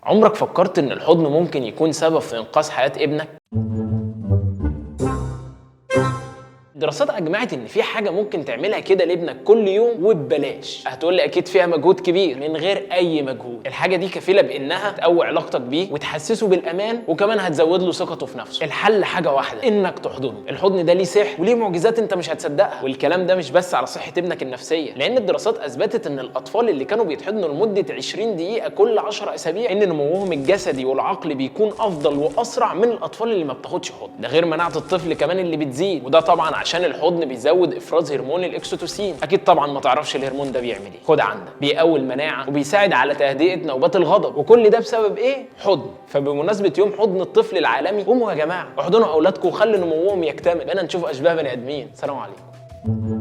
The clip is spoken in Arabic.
عمرك فكرت ان الحضن ممكن يكون سبب في انقاذ حياة ابنك؟ دراسات اجمعت ان في حاجه ممكن تعملها كده لابنك كل يوم وببلاش. هتقول لي اكيد فيها مجهود كبير. من غير اي مجهود. الحاجه دي كفيله بانها تقوي علاقتك بيه وتحسسه بالامان، وكمان هتزود له ثقته في نفسه. الحل حاجه واحده، انك تحضنه. الحضن ده ليه سحر وليه معجزات انت مش هتصدقها. والكلام ده مش بس على صحه ابنك النفسيه، لان الدراسات اثبتت ان الاطفال اللي كانوا بيتحضنوا لمده 20 دقيقه كل 10 اسابيع ان نموهم الجسدي والعقلي بيكون افضل واسرع من الاطفال اللي ما بتاخدش حضن. ده غير مناعه الطفل كمان اللي بتزيد، وده طبعا عشان الحضن بيزود افراز هرمون الاكسيتوسين. اكيد طبعا ما تعرفش الهرمون ده بيعمل ايه. خد عندك، بيقوي المناعه وبيساعد على تهدئه نوبات الغضب، وكل ده بسبب ايه؟ حضن. فبمناسبه يوم حضن الطفل العالمي، قوموا يا جماعه احضنوا اولادكم وخلوا نموهم يكتمل. بقينا نشوف اشباه بني ادمين. سلام عليكم.